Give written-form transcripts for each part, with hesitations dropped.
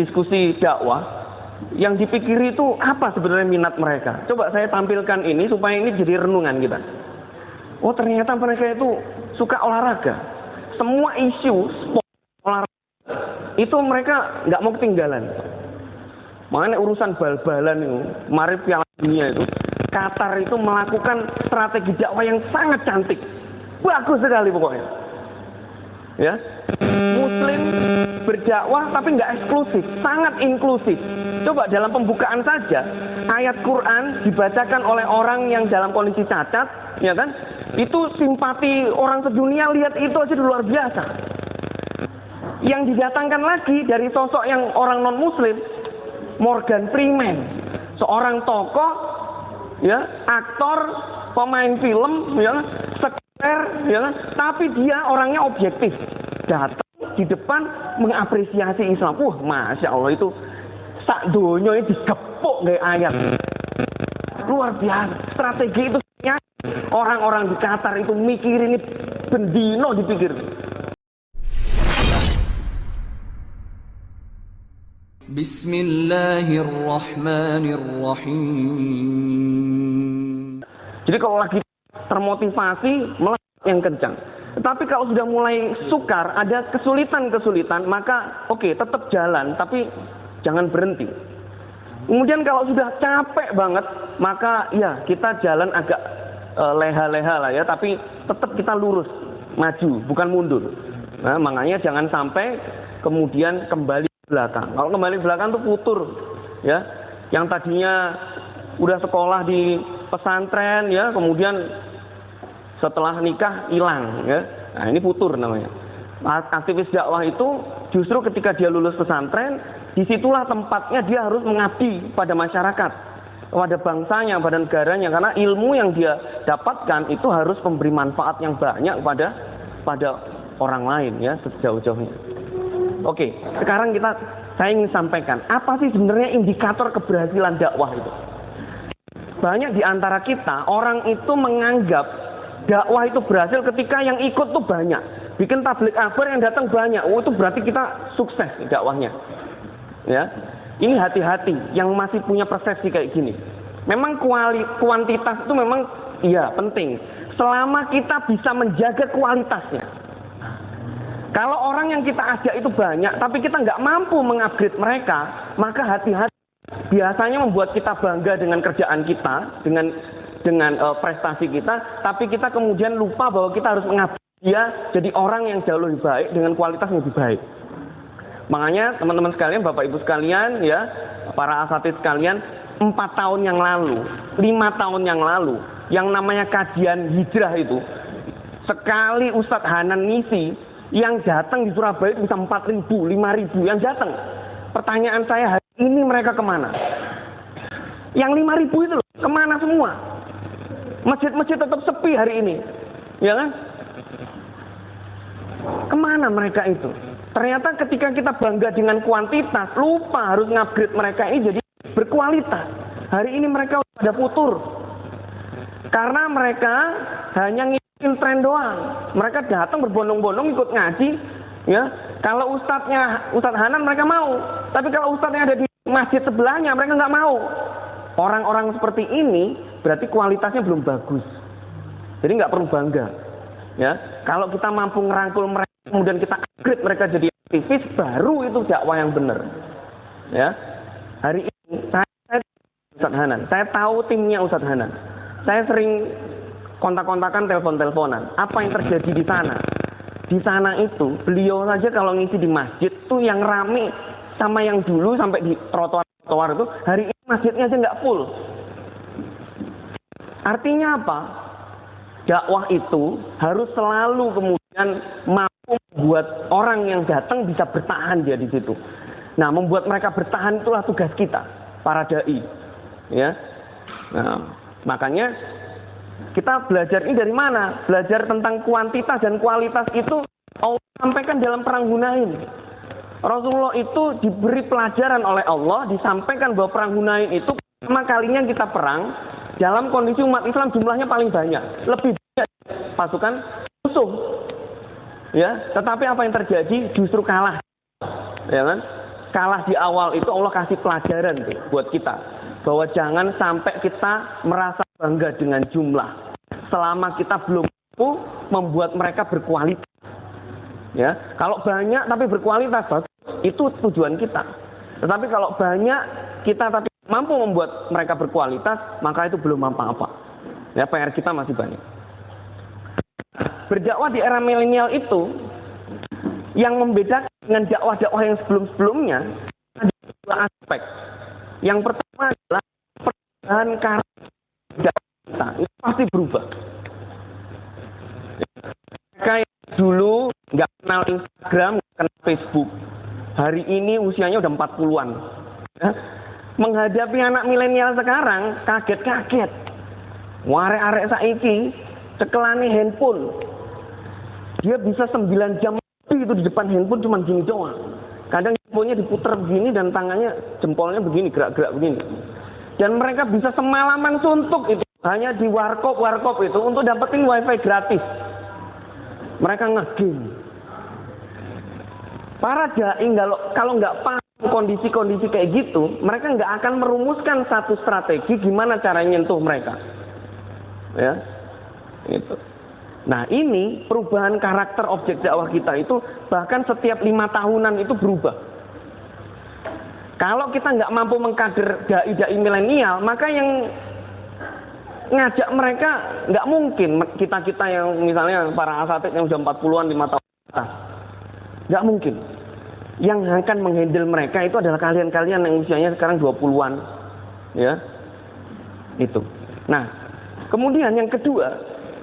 diskusi dakwah, yang dipikiri itu apa sebenarnya minat mereka. Coba saya tampilkan ini supaya ini jadi renungan kita. Oh, ternyata mereka itu suka olahraga. Semua isu sport, olahraga itu mereka nggak mau ketinggalan. Makanya urusan bal-balan itu, mari Piala Dunia itu, Qatar itu melakukan strategi dakwah yang sangat cantik, bagus sekali pokoknya. Ya, Muslim berdakwah tapi nggak eksklusif, sangat inklusif. Coba dalam pembukaan saja, ayat Quran dibacakan oleh orang yang dalam kondisi cacat, ya kan? Itu simpati orang sedunia lihat itu aja luar biasa. Yang didatangkan lagi dari sosok yang orang non Muslim, Morgan Freeman, seorang tokoh, ya, aktor, pemain film, ya, sekter, ya, tapi dia orangnya objektif, datang di depan mengapresiasi Islam. Masya Allah, itu sak donya ini digepuk kayak ayat, luar biasa. Strategi itu orang-orang di Qatar itu mikir ini bendino dipikir. Bismillahirrahmanirrahim. Jadi kalau lagi termotivasi melesat yang kencang. Tetapi kalau sudah mulai sukar, ada kesulitan-kesulitan, maka oke, tetap jalan, tapi jangan berhenti. Kemudian kalau sudah capek banget, maka ya kita jalan agak leha-leha lah ya, tapi tetap kita lurus, maju, bukan mundur. Nah, makanya jangan sampai kemudian kembali belakang. Kalau kembali belakang tuh futur, ya. Yang tadinya udah sekolah di pesantren, ya, kemudian setelah nikah hilang, ya. Nah, ini futur namanya. Aktivis dakwah itu justru ketika dia lulus pesantren, disitulah tempatnya dia harus mengabdi pada masyarakat, pada bangsanya, pada negaranya, karena ilmu yang dia dapatkan itu harus memberi manfaat yang banyak pada orang lain, ya, sejauh-jauhnya. Oke, sekarang saya ingin sampaikan apa sih sebenarnya indikator keberhasilan dakwah itu. Banyak di antara kita orang itu menganggap dakwah itu berhasil ketika yang ikut tuh banyak, bikin tabligh akbar yang datang banyak. Oh, itu berarti kita sukses dakwahnya. Ya, ini hati-hati yang masih punya persepsi kayak gini. Memang kuantitas itu memang iya penting, selama kita bisa menjaga kualitasnya. Kalau orang yang kita ajak itu banyak, tapi kita nggak mampu mengupgrade mereka, maka hati-hati. Biasanya membuat kita bangga dengan kerjaan kita, dengan prestasi kita, tapi kita kemudian lupa bahwa kita harus mengupgrade dia jadi orang yang jauh lebih baik dengan kualitas yang lebih baik. Makanya teman-teman sekalian, Bapak Ibu sekalian, ya, para asatidz sekalian, 4 tahun yang lalu, 5 tahun yang lalu, yang namanya kajian hijrah itu, sekali Ustadz Hanan ngisi, yang datang di Surabaya itu bisa 4.000, 5.000 yang datang. Pertanyaan saya hari ini mereka kemana? Yang 5.000 itu loh, kemana semua? Masjid-masjid tetap sepi hari ini, ya kan? Kemana mereka itu? Ternyata ketika kita bangga dengan kuantitas, lupa harus ngupgrade mereka ini jadi berkualitas. Hari ini mereka sudah futur. Karena mereka hanya ngikutin tren doang. Mereka datang berbondong-bondong ikut ngaji, ya. Kalau Ustadz Hanan mereka mau, tapi kalau ustadznya ada di masjid sebelahnya mereka nggak mau. Orang-orang seperti ini berarti kualitasnya belum bagus. Jadi nggak perlu bangga, ya. Kalau kita mampu ngerangkul mereka, kemudian kita upgrade mereka jadi aktivis, baru itu dakwah yang benar, ya. Hari ini saya Ustadz Hanan, saya tahu timnya Ustadz Hanan. Saya sering kontak-kontakan, telepon-teleponan. Apa yang terjadi di sana? Di sana itu beliau saja kalau ngisi di masjid tuh yang rame sama yang dulu sampai di trotoar itu, hari ini masjidnya aja nggak full. Artinya apa? Dakwah itu harus selalu kemudian mampu membuat orang yang datang bisa bertahan dia di situ. Nah, membuat mereka bertahan itulah tugas kita, para dai, ya. Nah, makanya kita belajar ini dari mana? Belajar tentang kuantitas dan kualitas itu Allah sampaikan dalam perang Hunain. Rasulullah itu diberi pelajaran oleh Allah, disampaikan bahwa perang Hunain itu pertama kalinya kita perang dalam kondisi umat Islam jumlahnya paling banyak, lebih banyak pasukan musuh. Ya, tetapi apa yang terjadi? Justru kalah. Ya kan? kalah di awal itu Allah kasih pelajaran tuh buat kita, bahwa jangan sampai kita merasa bangga dengan jumlah selama kita belum mampu membuat mereka berkualitas. Ya, kalau banyak tapi berkualitas, itu tujuan kita. Tetapi kalau banyak kita tapi mampu membuat mereka berkualitas, maka itu belum apa-apa. Ya, PR kita masih banyak. Berdakwah di era milenial itu yang membedakan dengan dakwah-dakwah yang sebelum-sebelumnya ada dua aspek. Yang pertama adalah perubahan karakter kita, itu pasti berubah. Mereka yang dulu nggak kenal Instagram, nggak kenal Facebook, hari ini usianya udah 40-an. Ya. Menghadapi anak milenial sekarang kaget-kaget. Arek-arek saiki cekelane handphone. Dia bisa 9 jam itu di depan handphone cuma gini doang. Kadang handphonenya diputar begini dan tangannya, jempolnya begini, gerak-gerak begini. Dan mereka bisa semalaman suntuk itu hanya di warkop itu untuk dapetin wifi gratis. Mereka nge-game. Para dai kalau nggak paham kondisi-kondisi kayak gitu, mereka nggak akan merumuskan satu strategi gimana caranya nyentuh mereka. Ya, itu. Nah, ini perubahan karakter objek dakwah kita itu bahkan setiap 5 tahunan itu berubah. Kalau kita nggak mampu mengkader dai-dai milenial, maka yang ngajak mereka nggak mungkin kita yang misalnya para asatid yang udah 40-an 5 tahun atas. Nggak mungkin. Yang akan menghandle mereka itu adalah kalian-kalian yang usianya sekarang 20-an. Ya. Itu. Nah, kemudian yang kedua,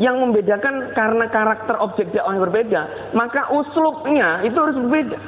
yang membedakan karena karakter objek dakwah yang berbeda, maka uslubnya itu harus berbeda.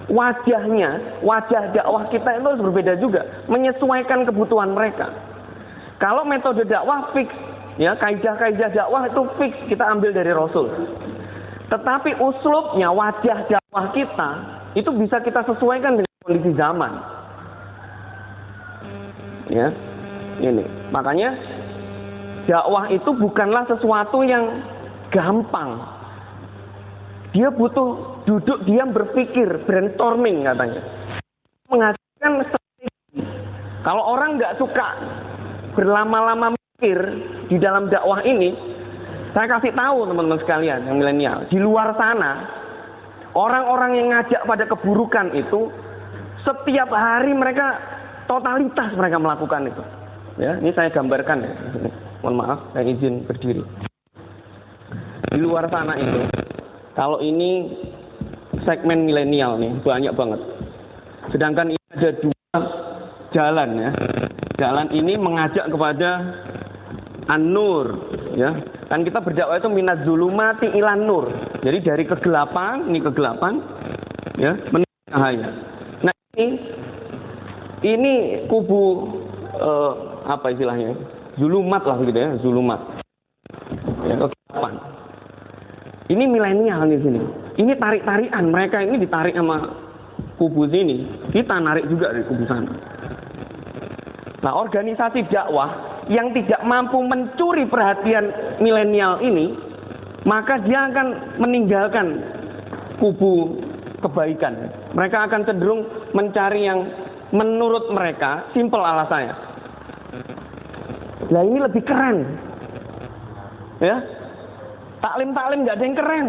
Wajah dakwah kita itu harus berbeda juga, menyesuaikan kebutuhan mereka. Kalau metode dakwah fix, ya kaidah-kaidah dakwah itu fix kita ambil dari Rasul. Tetapi uslubnya, wajah dakwah kita itu bisa kita sesuaikan dengan kondisi zaman. Ya, ini makanya dakwah itu bukanlah sesuatu yang gampang. Dia butuh duduk diam berpikir, brainstorming katanya. Menghasilkan strategi. Kalau orang nggak suka berlama-lama mikir di dalam dakwah ini, saya kasih tahu teman-teman sekalian yang milenial, di luar sana orang-orang yang ngajak pada keburukan itu setiap hari mereka totalitas mereka melakukan itu. Ya, ini saya gambarkan ya. Mohon maaf, saya izin berdiri. Di luar sana itu, kalau ini segmen milenial nih, banyak banget. Sedangkan ini ada 2 jalan ya. Jalan ini mengajak kepada an-nur, ya. Kan kita berdakwah itu minaz zulumati ilan nur. Jadi dari kegelapan, ini kegelapan, ya, menuju cahaya. Nah, ini kubu apa istilahnya? Zulumat lah gitu ya, zulumat. Ya, kegelapan. Ini milenial di sini. Ini tarik-tarikan, mereka ini ditarik sama kubu sini. Kita narik juga dari kubu sana. Nah, organisasi dakwah yang tidak mampu mencuri perhatian milenial ini, maka dia akan meninggalkan kubu kebaikan. Mereka akan cenderung mencari yang menurut mereka simpel alasannya. Lah ini lebih keren, ya. Taklim nggak ada yang keren.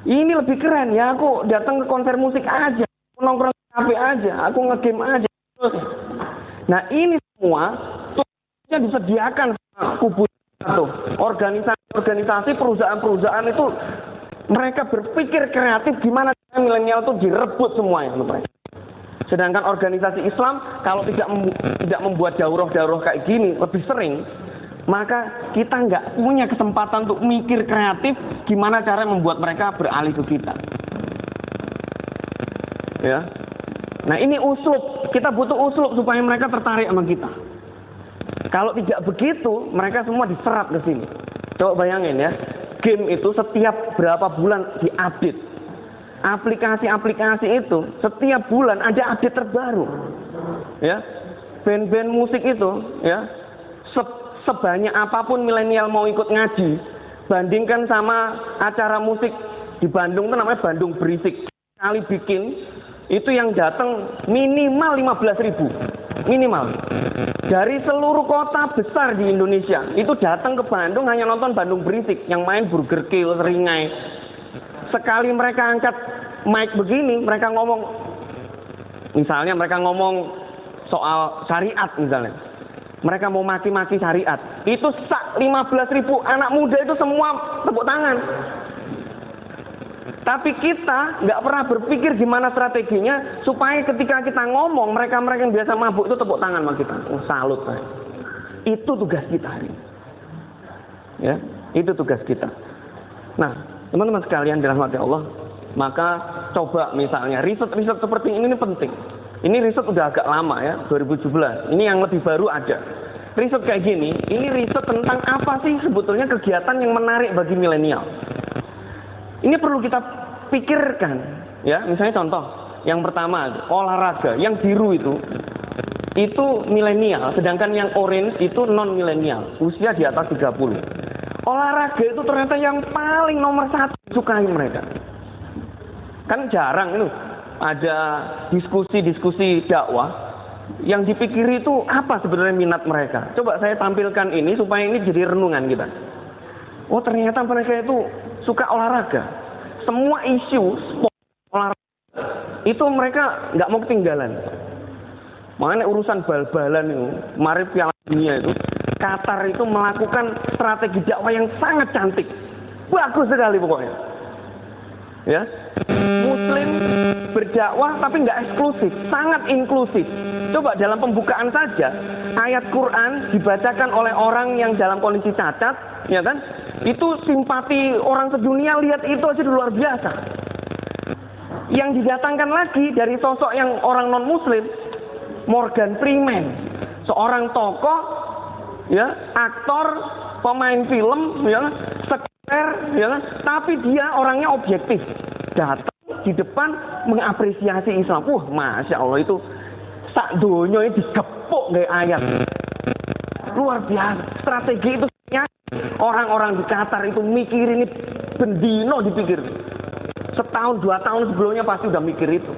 Ini lebih keren ya. Aku datang ke konser musik aja, aku nongkrong di kafe aja, aku ngegame aja. Nah ini semua disediakan sama kubu itu. Organisasi perusahaan-perusahaan itu mereka berpikir kreatif gimana milenial itu direbut semuanya mereka. Sedangkan organisasi Islam kalau tidak membuat daurah-daurah kayak gini lebih sering, maka kita nggak punya kesempatan untuk mikir kreatif gimana cara membuat mereka beralih ke kita. Ya. Nah ini uslub, kita butuh uslub supaya mereka tertarik sama kita. Kalau tidak begitu, mereka semua diserap ke sini. Coba bayangin ya, game itu setiap berapa bulan diupdate. Aplikasi-aplikasi itu setiap bulan ada update terbaru. Ya. Band-band musik itu ya, sebanyak apapun milenial mau ikut ngaji, bandingkan sama acara musik di Bandung itu namanya Bandung Berisik. kali bikin itu yang datang minimal 15.000 minimal dari seluruh kota besar di Indonesia. Itu datang ke Bandung hanya nonton Bandung Berisik yang main Burger Kill, Seringai. Sekali mereka angkat mic begini, mereka ngomong, misalnya mereka ngomong soal syariat misalnya, mereka mau maki-maki syariat, itu 15.000 anak muda itu semua tepuk tangan. Tapi kita nggak pernah berpikir gimana strateginya supaya ketika kita ngomong, mereka-mereka yang biasa mabuk itu tepuk tangan sama kita. Oh, salut saya. Itu tugas kita hari ini. Ya, itu tugas kita. Nah, teman-teman sekalian dirahmati Allah, maka coba misalnya riset-riset seperti ini penting. Ini riset udah agak lama ya, 2017. Ini yang lebih baru ada. Riset kayak gini, ini riset tentang apa sih sebetulnya kegiatan yang menarik bagi milenial. Ini perlu kita pikirkan, ya. Misalnya contoh, yang pertama olahraga, yang biru itu milenial, sedangkan yang orange itu non milenial, usia di atas 30. Olahraga itu ternyata yang paling nomor 1 disukai mereka. Kan jarang itu ada diskusi-diskusi dakwah yang dipikiri itu apa sebenarnya minat mereka. Coba saya tampilkan ini supaya ini jadi renungan kita. Oh, ternyata mereka itu suka olahraga. Semua isu sport olahraga itu mereka nggak mau ketinggalan. Makanya urusan bal-balan itu, mari Piala Dunia itu, Qatar itu melakukan strategi dakwah yang sangat cantik, bagus sekali pokoknya. Ya, Muslim berdakwah tapi nggak eksklusif, sangat inklusif. Coba dalam pembukaan saja, ayat Quran dibacakan oleh orang yang dalam kondisi cacat, ya kan? Itu simpati orang sedunia lihat itu aja luar biasa. Yang didatangkan lagi dari sosok yang orang non Muslim, Morgan Freeman, seorang tokoh, ya, aktor, pemain film, ya, sekter, ya, tapi dia orangnya objektif, datang di depan mengapresiasi Islam. Masya Allah, itu sak donya ini digepuk kayak ayat. Luar biasa. Strategi itu orang-orang di Qatar itu mikir ini bendino dipikir. Setahun 2 tahun sebelumnya pasti udah mikir itu.